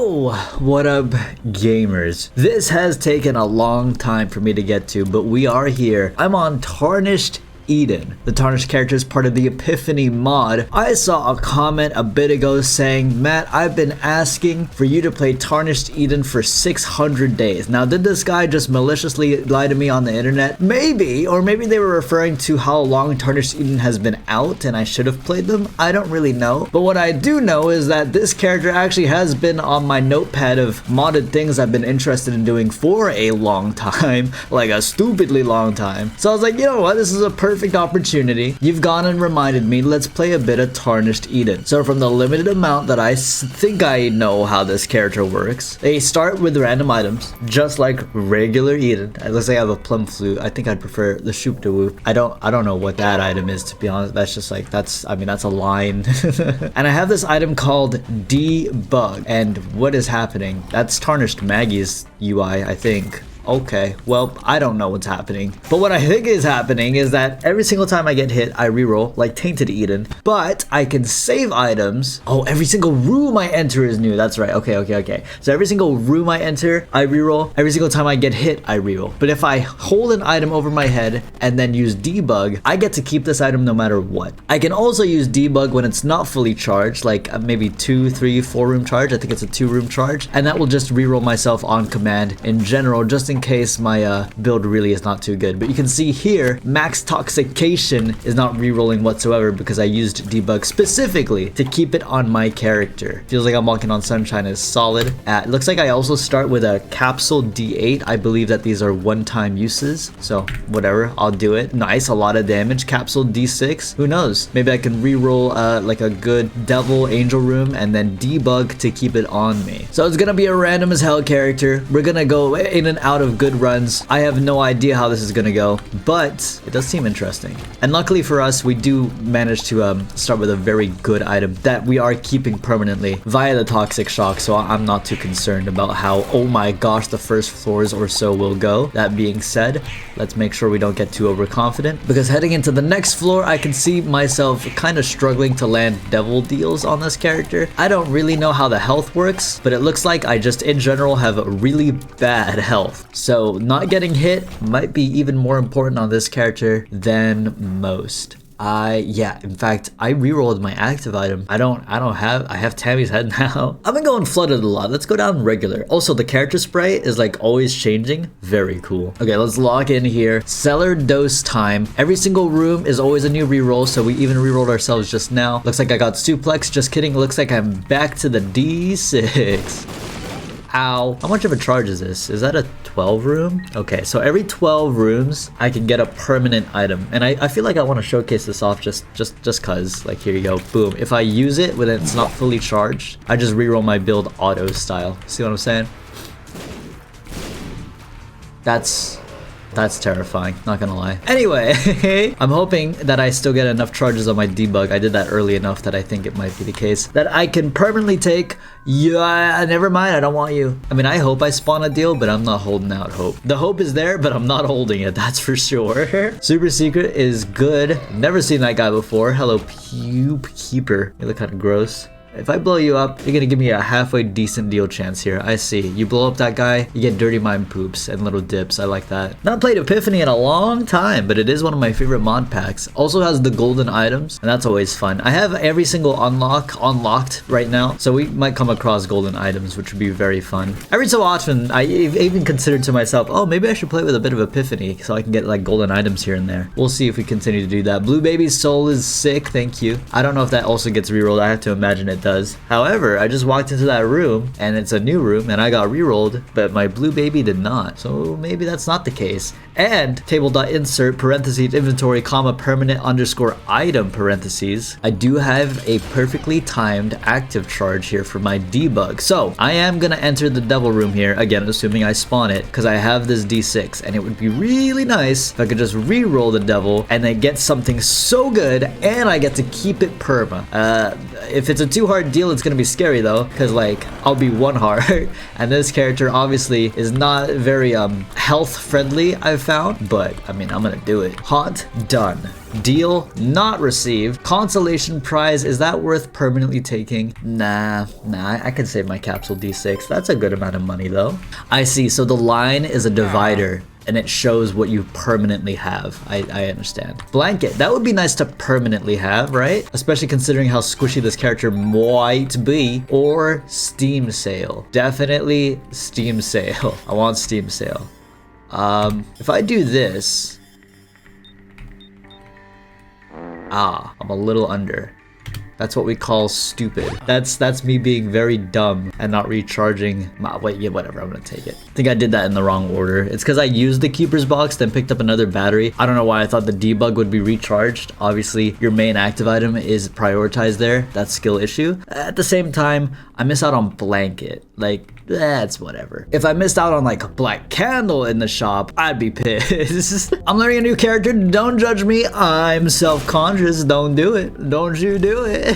Yo, what up gamers? This has taken a long time for me to get to, but we are here. I'm on Tarnished Eden. The Tarnished character is part of the Epiphany mod. I saw a comment a bit ago saying, Matt, I've been asking for you to play Tarnished Eden for 600 days. Now, did this guy just maliciously lie to me on the internet? Maybe, or maybe they were referring to how long Tarnished Eden has been out and I should have played them. I don't really know. But what I do know is that this character actually has been on my notepad of modded things I've been interested in doing for a long time, like a stupidly long time. So I was like, you know what, this is a perfect opportunity. You've gone and reminded me, let's play a bit of Tarnished Eden. So from the limited amount that I think I know how this character works, they start with random items, just like regular Eden. Let's say I have a plum flute. I think I'd prefer the shoop de whoop. I don't know what that item is, to be honest. That's just like, that's a line. And I have this item called debug. And what is happening? That's Tarnished Maggie's UI, I think. Okay, well, I don't know what's happening. But what I think is happening is that every single time I get hit, I reroll, like Tainted Eden. But I can save items. Oh, every single room I enter is new. That's right. Okay. So every single room I enter, I reroll. Every single time I get hit, I reroll. But if I hold an item over my head and then use debug, I get to keep this item no matter what. I can also use debug when it's not fully charged, like maybe 2, 3, 4 room charge. I think it's a 2 room charge. And that will just reroll myself on command in general, just in case my build really is not too good. But you can see here, max toxication is not rerolling whatsoever because I used debug specifically to keep it on my character. Feels like I'm walking on sunshine is solid. It looks like I also start with a capsule D8. I believe that these are one-time uses, so whatever, I'll do it. Nice, a lot of damage. Capsule D6, who knows? Maybe I can reroll like a good devil angel room and then debug to keep it on me. So it's gonna be a random as hell character. We're gonna go in and out of good runs. I have no idea how this is gonna go, but it does seem interesting. And luckily for us, we do manage to start with a very good item that we are keeping permanently via the toxic shock, so I'm not too concerned about how, oh my gosh, the first floors or so will go. That being said, let's make sure we don't get too overconfident, because heading into the next floor, I can see myself kind of struggling to land devil deals on this character. I don't really know how the health works, but it looks like I just in general have really bad health. So not getting hit might be even more important on this character than most. Yeah, in fact, I rerolled my active item. I have Tammy's head now. I've been going flooded a lot. Let's go down regular. Also, the character spray is like always changing. Very cool. Okay, let's log in here. Cellar dose time. Every single room is always a new reroll, so we even rerolled ourselves just now. Looks like I got suplex. Just kidding. Looks like I'm back to the D6. Ow. How much of a charge is this? Is that a 12 room? Okay, so every 12 rooms, I can get a permanent item. And I feel like I want to showcase this off just cause. Like, here you go. Boom. If I use it when it's not fully charged, I just reroll my build auto style. See what I'm saying? That's terrifying, not gonna lie. Anyway, I'm hoping that I still get enough charges on my debug. I did that early enough that I think it might be the case. That I can permanently take, yeah, never mind, I don't want you. I mean, I hope I spawn a deal, but I'm not holding out hope. The hope is there, but I'm not holding it, that's for sure. Super Secret is good. Never seen that guy before. Hello, Puke Keeper. You look kind of gross. If I blow you up, you're gonna give me a halfway decent deal chance here. I see. You blow up that guy, you get dirty mind poops and little dips. I like that. Not played Epiphany in a long time, but it is one of my favorite mod packs. Also has the golden items, and that's always fun. I have every single unlocked right now, so we might come across golden items, which would be very fun. Every so often, I even considered to myself, oh, maybe I should play with a bit of Epiphany so I can get like golden items here and there. We'll see if we continue to do that. Blue Baby's soul is sick, thank you. I don't know if that also gets rerolled. I have to imagine it does. However, I just walked into that room and it's a new room and I got rerolled, but my blue baby did not. So maybe that's not the case. And table.insert parentheses inventory comma permanent underscore item parentheses. I do have a perfectly timed active charge here for my debug. So I am gonna enter the devil room here again, assuming I spawn it, because I have this D6 and it would be really nice if I could just re-roll the devil and then get something so good and I get to keep it perma. If it's a 2 heart deal, it's gonna be scary though, because like I'll be 1 heart, and this character obviously is not very health friendly, I've found, but I mean, I'm gonna do it. Haunt, done. Deal not received. Consolation prize, is that worth permanently taking? Nah, I can save my capsule D6. That's a good amount of money though. I see, so the line is a divider and it shows what you permanently have. I understand. Blanket, that would be nice to permanently have, right? Especially considering how squishy this character might be. Or Steam Sale. Definitely Steam Sale. I want Steam Sale. If I do this, I'm a little under. That's what we call stupid. That's me being very dumb and not recharging my, wait, yeah, whatever, I'm gonna take it. I think I did that in the wrong order. It's because I used the keeper's box, then picked up another battery. I don't know why I thought the debug would be recharged. Obviously, your main active item is prioritized there. That's skill issue. At the same time, I miss out on blanket. Like, that's whatever. If I missed out on like a black candle in the shop, I'd be pissed. I'm learning a new character. Don't judge me. I'm self-conscious. Don't do it. Don't you do it.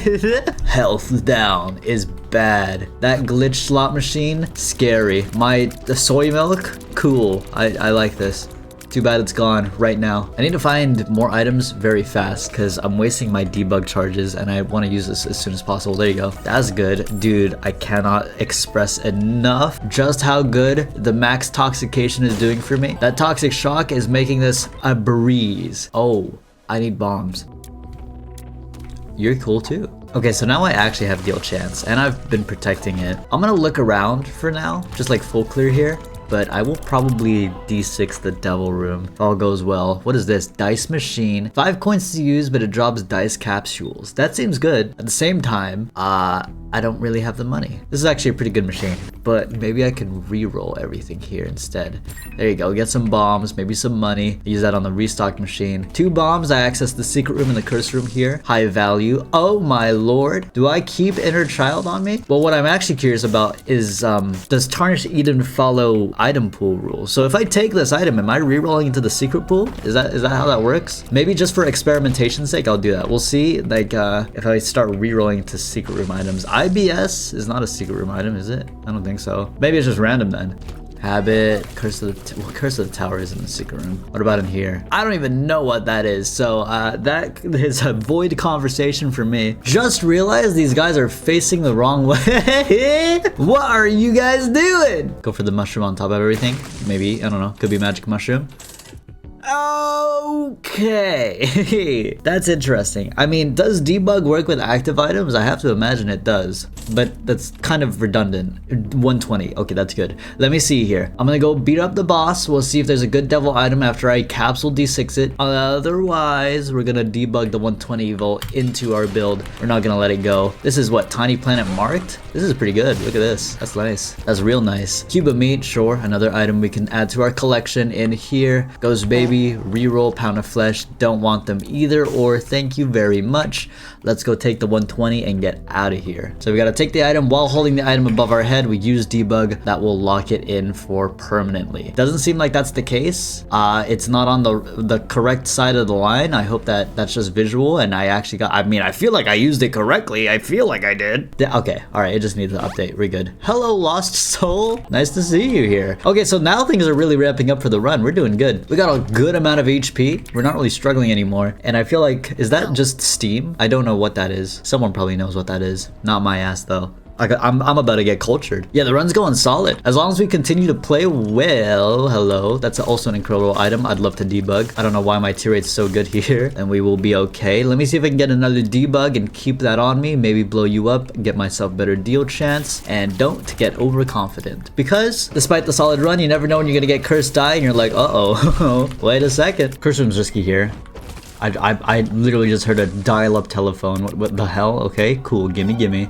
Health down is bad. That glitch slot machine, scary. The soy milk, cool. I like this. Too bad it's gone right now. I need to find more items very fast because I'm wasting my debug charges and I want to use this as soon as possible. There you go. That's good. Dude, I cannot express enough just how good the max toxication is doing for me. That toxic shock is making this a breeze. Oh, I need bombs. You're cool too. Okay, so now I actually have deal chance and I've been protecting it. I'm gonna look around for now, just like full clear here. But I will probably D6 the devil room if all goes well. What is this? Dice machine. 5 coins to use, but it drops dice capsules. That seems good. At the same time, I don't really have the money. This is actually a pretty good machine, but maybe I can re-roll everything here instead. There you go. Get some bombs, maybe some money. Use that on the restock machine. 2 bombs. I access the secret room and the curse room here. High value. Oh my lord. Do I keep inner child on me? Well, what I'm actually curious about is, does Tarnished Eden follow item pool rules? So if I take this item, am I re-rolling into the secret pool? Is that how that works? Maybe just for experimentation's sake, I'll do that. We'll see, like, if I start re-rolling into secret room items. IBS is not a secret room item, is it? I don't think so. Maybe it's just random then. Habit, Curse of the Tower is in the secret room. What about in here? I don't even know what that is. So that is a void conversation for me. Just realized these guys are facing the wrong way. What are you guys doing? Go for the mushroom on top of everything. Maybe, I don't know. Could be magic mushroom. Okay, that's interesting. I mean, does debug work with active items? I have to imagine it does, but that's kind of redundant. 120, okay, that's good. Let me see here. I'm gonna go beat up the boss. We'll see if there's a good devil item after I capsule D6 it. Otherwise, we're gonna debug the 120 volt into our build. We're not gonna let it go. This is what, Tiny Planet marked? This is pretty good. Look at this. That's nice. That's real nice. Cube of meat, sure. Another item we can add to our collection. In here goes baby. Reroll pound of flesh, don't want them either, or thank you very much. Let's go take the 120 and get out of here. So we gotta take the item while holding the item above our head. We use debug, that will lock it in for permanently. Doesn't seem like that's the case. It's not on the correct side of the line. I hope that's just visual and I actually got, I mean, I feel like I used it correctly. I feel like I did. Okay, all right, it just needs an update. We're good. Hello, lost soul. Nice to see you here. Okay, so now things are really ramping up for the run. We're doing good. We got a good amount of HP. We're not really struggling anymore. And I feel like, is that just Steam? I don't know what that is. Someone probably knows what that is. Not my ass though. I'm about to get cultured. Yeah, the run's going solid. As long as we continue to play well, hello. That's also an incredible item. I'd love to debug. I don't know why my tier rate's so good here, and we will be okay. Let me see if I can get another debug and keep that on me. Maybe blow you up, get myself better deal chance, and don't get overconfident. Because despite the solid run, you never know when you're gonna get cursed die, and you're like, uh-oh, wait a second. Curse room's risky here. I literally just heard a dial-up telephone. What the hell? Okay, cool. Gimme.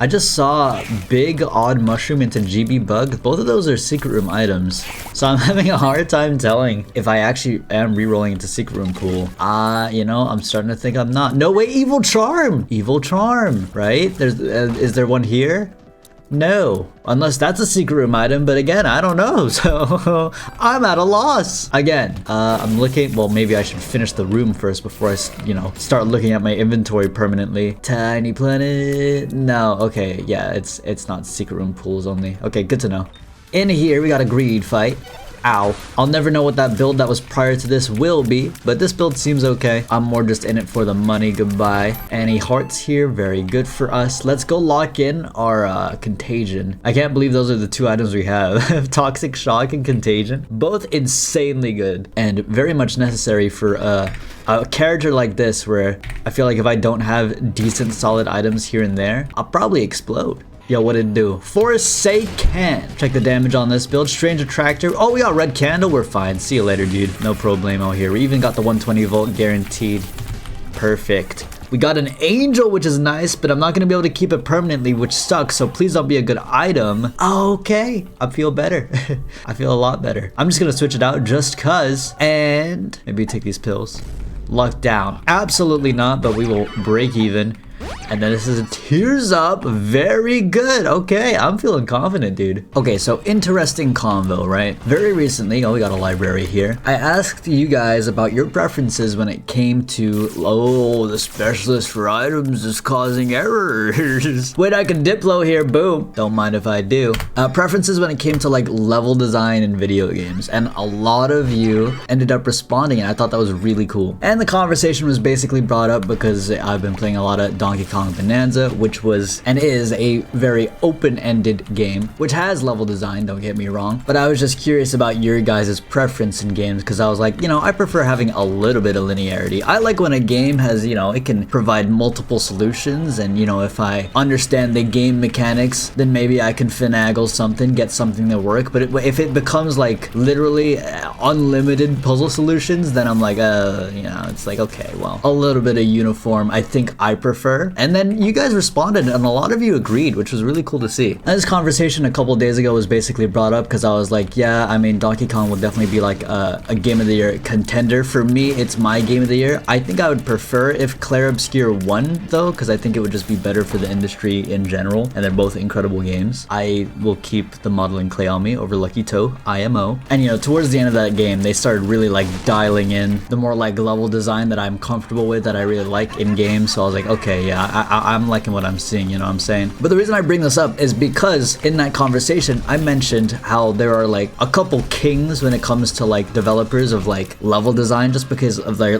I just saw big odd mushroom into GB bug. Both of those are secret room items. So I'm having a hard time telling if I actually am re-rolling into secret room pool. You know, I'm starting to think I'm not. No way, evil charm, right? Is there one here? No, unless that's a secret room item, but again, I don't know, so I'm at a loss. Again, I'm looking, well, maybe I should finish the room first before I, start looking at my inventory permanently. Tiny planet, no, okay, yeah, it's not secret room pools only. Okay, good to know. In here, we got a greed fight. Ow. I'll never know what that build that was prior to this will be, but this build seems okay. I'm more just in it for the money. Goodbye. Any hearts here? Very good for us. Let's go lock in our contagion. I can't believe those are the two items we have. Toxic shock and contagion. Both insanely good and very much necessary for a character like this, where I feel like if I don't have decent solid items here and there, I'll probably explode. Yo, what did it do? Forsaken. Check the damage on this build. Strange Attractor. Oh, we got Red Candle. We're fine. See you later, dude. No problemo here. We even got the 120 volt guaranteed. Perfect. We got an Angel, which is nice, but I'm not going to be able to keep it permanently, which sucks. So please don't be a good item. Okay. I feel better. I feel a lot better. I'm just going to switch it out just cuz. And maybe take these pills. Luck down. Absolutely not, but we will break even. And then this is a Tears Up. Very good. Okay, I'm feeling confident, dude. Okay, so interesting convo, right? Very recently, we got a library here. I asked you guys about your preferences when it came to, the specialist for items is causing errors. Wait, I can Diplo here. Boom. Don't mind if I do. Preferences when it came to like level design in video games. And a lot of you ended up responding, and I thought that was really cool. And the conversation was basically brought up because I've been playing a lot of Donkey Kong Bonanza, which was and is a very open-ended game, which has level design, don't get me wrong, but I was just curious about your guys' preference in games, because I was like, I prefer having a little bit of linearity. I like when a game has, it can provide multiple solutions, and if I understand the game mechanics, then maybe I can finagle something, get something to work. But if it becomes like literally unlimited puzzle solutions, then I'm like, it's like, okay, well, a little bit of uniform I think I prefer. And then you guys responded, and a lot of you agreed, which was really cool to see. And this conversation a couple days ago was basically brought up because I was like, yeah, I mean, Donkey Kong would definitely be like a Game of the Year contender. For me, it's my Game of the Year. I think I would prefer if Clair Obscur won, though, because I think it would just be better for the industry in general, and they're both incredible games. I will keep the Modeling Clay on me over Lucky Toe, IMO. And towards the end of that game, they started really like dialing in the more like level design that I'm comfortable with, that I really like in games. So I was like, okay, yeah, I'm liking what I'm seeing, you know what I'm saying? But the reason I bring this up is because in that conversation, I mentioned how there are like a couple kings when it comes to like developers of like level design, just because of their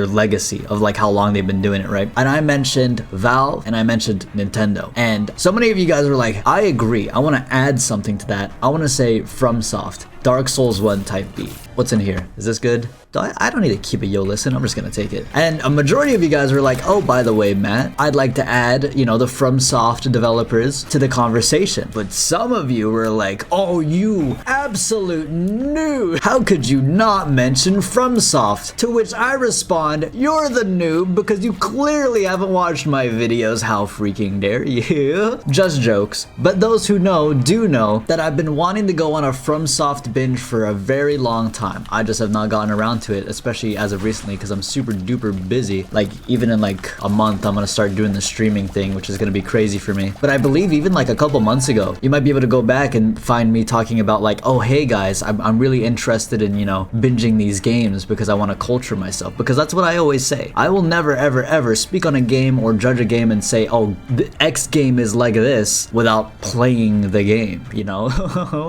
legacy of like how long they've been doing it, right? And I mentioned Valve and I mentioned Nintendo. And so many of you guys were like, I agree. I want to add something to that. I want to say FromSoft. Dark Souls 1 Type B. What's in here? Is this good? I don't need to keep a yo listen. I'm just gonna take it. And a majority of you guys were like, oh, by the way, Matt, I'd like to add, the FromSoft developers to the conversation. But some of you were like, oh, you absolute noob. How could you not mention FromSoft? To which I respond, you're the noob because you clearly haven't watched my videos. How freaking dare you? Just jokes. But those who know do know that I've been wanting to go on a FromSoft binge for a very long time. I just have not gotten around to it, especially as of recently, because I'm super duper busy. Like even in like a month, I'm gonna start doing the streaming thing, which is gonna be crazy for me. But I believe even like a couple months ago, you might be able to go back and find me talking about like, oh hey guys, I'm really interested in binging these games because I want to culture myself, because that's what I always say. I will never ever ever speak on a game or judge a game and say, oh, the X game is like this without playing the game.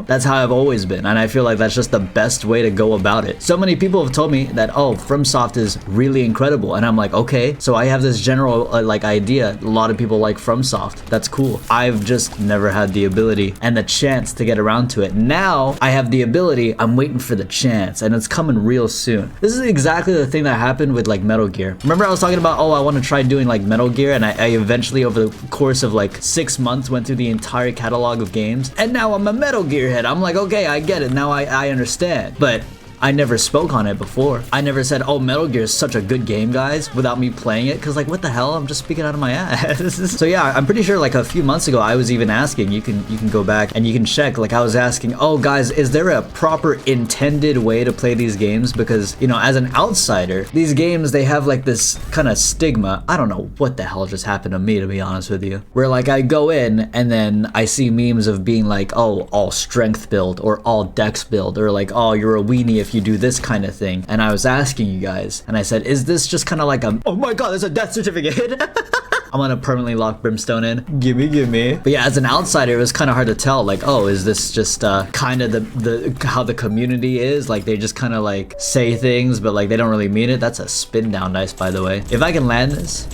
That's how I've always been, and I feel like that's just the best way to go about it. So many people have told me that, oh, FromSoft is really incredible, and I'm like, okay, so I have this general idea. A lot of people like FromSoft. That's cool. I've just never had the ability and the chance to get around to it. Now I have the ability. I'm waiting for the chance, and it's coming real soon. This is exactly the thing that happened with like Metal Gear. Remember I was talking about, oh, I want to try doing like Metal Gear, and I eventually over the course of like 6 months went through the entire catalog of games, and now I'm a Metal Gear head. I'm like, okay, I get it now. I understand. But I never spoke on it before. I never said, oh, Metal Gear is such a good game, guys, without me playing it, because like, what the hell? I'm just speaking out of my ass. So yeah, I'm pretty sure like a few months ago, I was even asking, you can go back and you can check, like I was asking, oh guys, is there a proper intended way to play these games? Because, you know, as an outsider, these games, they have like this kind of stigma. I don't know what the hell just happened to me, to be honest with you, where like I go in and then I see memes of being like, oh, all strength build or all dex build, or like, oh, you're a weenie if you do this kind of thing. And I was asking you guys, and I said, is this just kind of like a, oh my god, there's a death certificate. I'm gonna permanently lock Brimstone in. Gimme. But yeah, as an outsider, it was kind of hard to tell, like, oh, is this just kind of the how the community is? Like, they just kind of like say things, but like they don't really mean it. That's a spin down dice, by the way. If I can land this,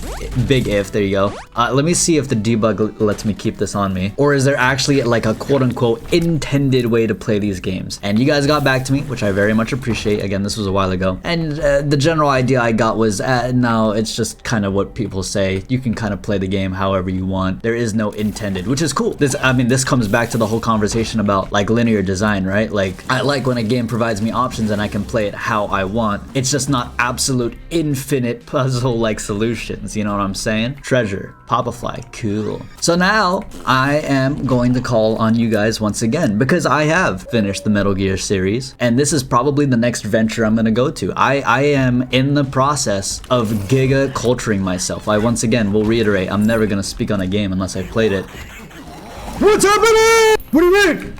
big if, there you go. Let me see if the debug lets me keep this on me. Or is there actually like a quote unquote intended way to play these games? And you guys got back to me, which I very much appreciate. Again, this was a while ago. And the general idea I got was, no, it's just kind of what people say. You can kind of play the game however you want. There is no intended, which is cool. This comes back to the whole conversation about like linear design, right? Like, I like when a game provides me options and I can play it how I want. It's just not absolute infinite puzzle like solutions, you know what I'm saying? Treasure, Pop-a-Fly, cool. So now I am going to call on you guys once again, because I have finished the Metal Gear series, and this is probably the next venture I'm gonna go to. I am in the process of giga culturing myself. I once again will reiterate, I'm never gonna speak on a game unless I played it. What's happening? What do you mean?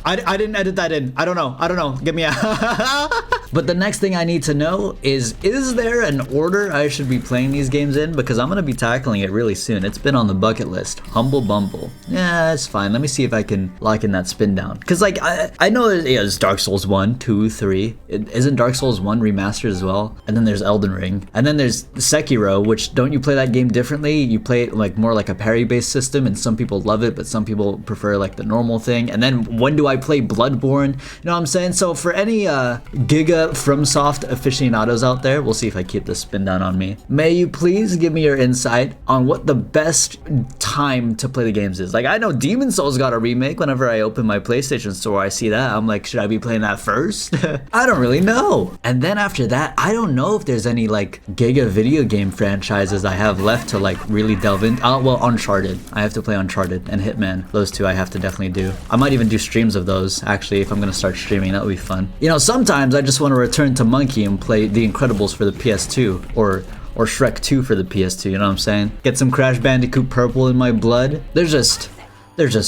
I didn't edit that in. I don't know. Get me out. But the next thing I need to know is there an order I should be playing these games in? Because I'm gonna be tackling it really soon. It's been on the bucket list. Humble Bumble. Yeah, it's fine. Let me see if I can lock in that spin down. Cause like, I know there's Dark Souls 1, 2, 3. Isn't Dark Souls 1 remastered as well? And then there's Elden Ring. And then there's Sekiro, which don't you play that game differently? You play it like more like a parry-based system, and some people love it, but some people prefer like the normal thing. And then when do I play Bloodborne? You know what I'm saying? So for any Giga FromSoft aficionados out there, we'll see if I keep this spin down on me. May you please give me your insight on what the best time to play the games is. Like, I know Demon Souls got a remake. Whenever I open my PlayStation store, I see that. I'm like, should I be playing that first? I don't really know. And then after that, I don't know if there's any like Giga video game franchises I have left to like really delve in. Well, Uncharted. I have to play Uncharted and Hitman. Those two I have to definitely do. I might even do streams of those. Actually, if I'm gonna start streaming, that would be fun. You know, sometimes I just want to return to Monkey and play The Incredibles for the PS2, or Shrek 2 for the PS2, you know what I'm saying? Get some Crash Bandicoot Purple in my blood. There's just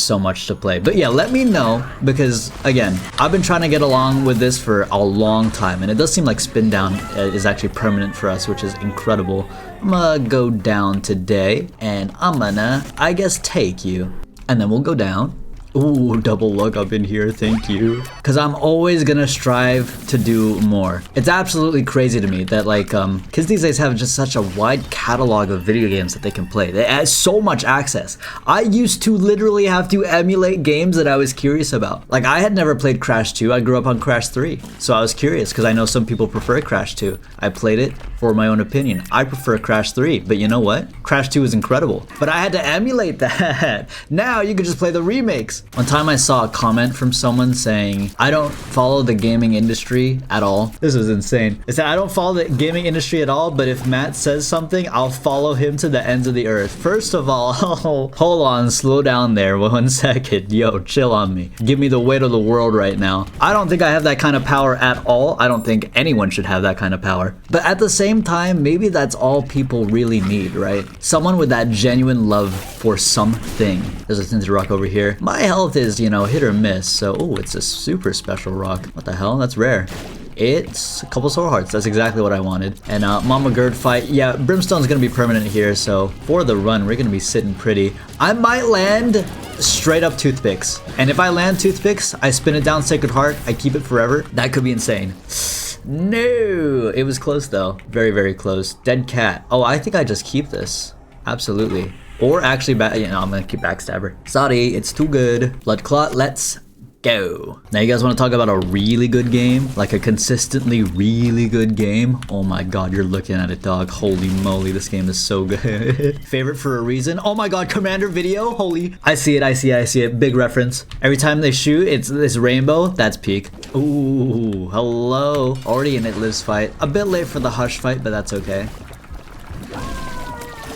so much to play. But yeah, let me know, because again, I've been trying to get along with this for a long time, and it does seem like spin down is actually permanent for us, which is incredible. I'm gonna go down today, and I'm gonna, I guess, take you, and then we'll go down. Ooh, double luck up in here, thank you. Cause I'm always gonna strive to do more. It's absolutely crazy to me that like, kids these days have just such a wide catalog of video games that they can play. They have so much access. I used to literally have to emulate games that I was curious about. Like, I had never played Crash 2, I grew up on Crash 3. So I was curious, cause I know some people prefer Crash 2. I played it for my own opinion. I prefer Crash 3, but you know what? Crash 2 is incredible. But I had to emulate that. Now you can just play the remakes. One time I saw a comment from someone saying, I don't follow the gaming industry at all. This was insane. It said, I don't follow the gaming industry at all, but if Matt says something, I'll follow him to the ends of the earth. First of all, hold on, slow down there 1 second. Yo, chill on me. Give me the weight of the world right now. I don't think I have that kind of power at all. I don't think anyone should have that kind of power. But at the same time, maybe that's all people really need, right? Someone with that genuine love for something. There's a tinted rock over here. My health is, you know, hit or miss. So, oh, it's a super special rock. What the hell? That's rare. It's a couple soul hearts. That's exactly what I wanted. And Mama Gerd fight. Yeah, Brimstone's gonna be permanent here. So for the run, we're gonna be sitting pretty. I might land straight up toothpicks. And if I land toothpicks, I spin it down Sacred Heart. I keep it forever. That could be insane. No, it was close though. Very, very close. Dead cat. Oh, I think I just keep this. Absolutely. Or actually, you know, I'm gonna keep Backstabber. Sorry, it's too good. Blood Clot, let's Go. Now you guys want to talk about a really good game? Like a consistently really good game? Oh my god, you're looking at it, dog. Holy moly, this game is so good. Favorite for a reason. Oh my god, Commander video. Holy. I see it. Big reference. Every time they shoot, it's this rainbow. That's peak. Ooh, hello. Already in It Lives fight. A bit late for the Hush fight, but that's okay.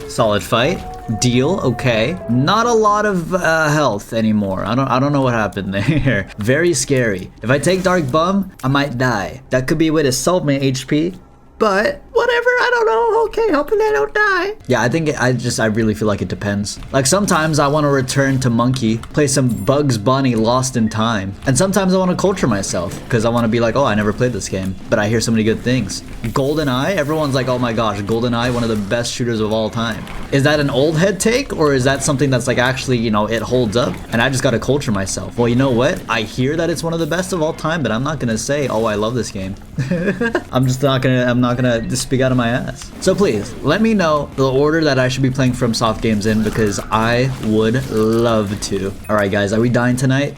Solid fight. Deal, okay. Not a lot of health anymore. I don't know what happened there. Very scary. If I take Dark Bum, I might die. That could be a way to solve my HP, but whatever, I don't know. Okay, hopefully I don't die. Yeah, I think I really feel like it depends. Like sometimes I want to return to Monkey, play some Bugs Bunny Lost in Time. And sometimes I want to culture myself because I want to be like, oh, I never played this game, but I hear so many good things. GoldenEye, everyone's like, oh my gosh, GoldenEye, one of the best shooters of all time. Is that an old head take or is that something that's like actually, you know, it holds up and I just got to culture myself? Well, you know what? I hear that it's one of the best of all time, but I'm not going to say, oh, I love this game. I'm not gonna speak out of my ass. So please let me know the order that I should be playing FromSoft games in because I would love to. All right, guys, are we dying tonight?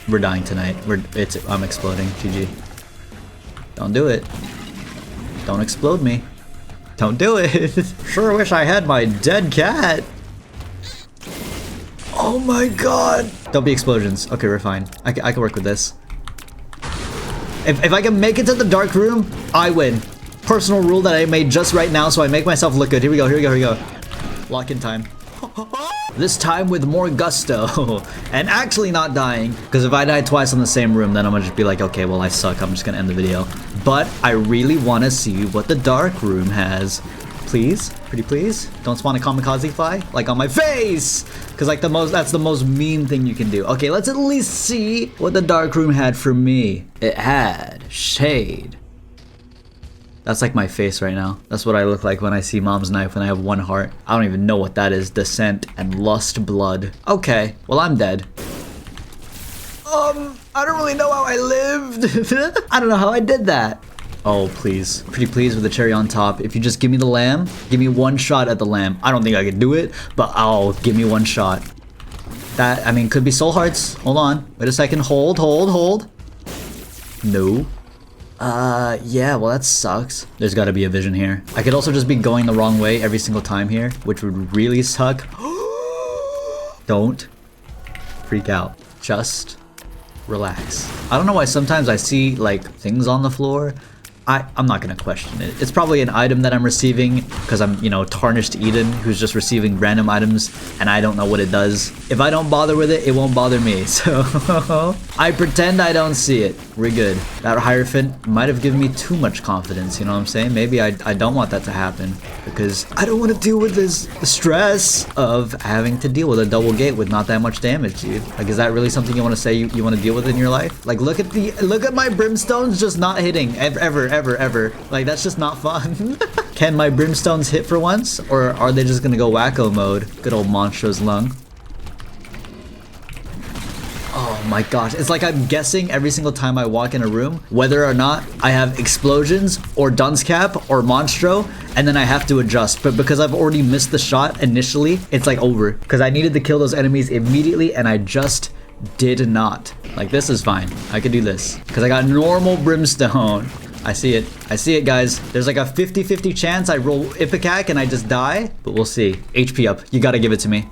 We're dying tonight. I'm exploding. GG. Don't do it. Don't explode me. Don't do it. Sure wish I had my dead cat. Oh my god. Don't be explosions. Okay, we're fine. I can work with this. If I can make it to the dark room, I win. Personal rule that I made just right now, so I make myself look good. Here we go. Lock in time. This time with more gusto. And actually not dying. Because if I die twice in the same room, then I'm gonna just be like, okay, well, I suck. I'm just gonna end the video. But I really want to see what the dark room has. Please? Pretty please? Don't spawn a kamikaze fly? Like on my face! Because like that's the most mean thing you can do. Okay, let's at least see what the dark room had for me. It had shade. That's like my face right now. That's what I look like when I see Mom's knife when I have one heart. I don't even know what that is. Descent and lust blood. Okay, well I'm dead. I don't really know how I lived. I don't know how I did that. Oh, please. Pretty please with the cherry on top. If you just give me the lamb, give me one shot at the lamb. I don't think I could do it, but give me one shot. That, I mean, could be soul hearts. Hold on. Wait a second. Hold. No. Yeah, well, that sucks. There's gotta be a vision here. I could also just be going the wrong way every single time here, which would really suck. Don't freak out. Just relax. I don't know why sometimes I see, like, things on the floor. I'm not gonna question it. It's probably an item that I'm receiving because I'm, you know, Tarnished Eden, who's just receiving random items and I don't know what it does. If I don't bother with it, it won't bother me. So I pretend I don't see it. We're good. That Hierophant might have given me too much confidence, you know what I'm saying? Maybe I don't want that to happen because I don't want to deal with the stress of having to deal with a double gate with not that much damage, dude. Like, is that really something you want to say you want to deal with in your life? Like, look at my Brimstones just not hitting ever. Like, that's just not fun. Can my Brimstones hit for once? Or are they just gonna go wacko mode? Good old Monstro's Lung. Oh my gosh. It's like I'm guessing every single time I walk in a room whether or not I have explosions or dunce cap or Monstro, and then I have to adjust. But because I've already missed the shot initially, it's like over. Because I needed to kill those enemies immediately and I just did not. Like, this is fine. I could do this. Because I got normal Brimstone. I see it, guys. There's like a 50-50 chance I roll Ipecac and I just die, but we'll see. HP up. You gotta give it to me.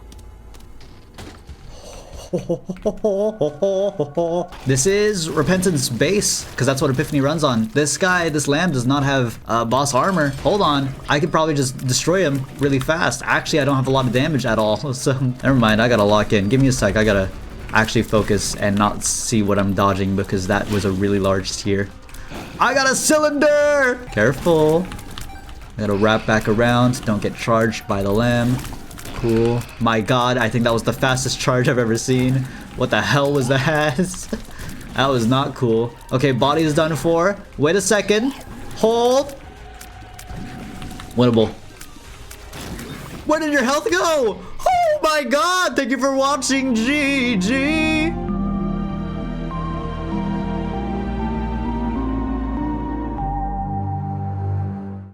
This is Repentance base, because that's what Epiphany runs on. This guy, this lamb, does not have boss armor. Hold on. I could probably just destroy him really fast. Actually, I don't have a lot of damage at all, so never mind. I gotta lock in. Give me a sec. I gotta actually focus and not see what I'm dodging, because that was a really large tier. I got a cylinder! Careful. I gotta wrap back around. Don't get charged by the lamb. Cool. My god, I think that was the fastest charge I've ever seen. What the hell was that? That was not cool. Okay, body is done for. Wait a second. Hold. Winnable. Where did your health go? Oh my god, thank you for watching. GG.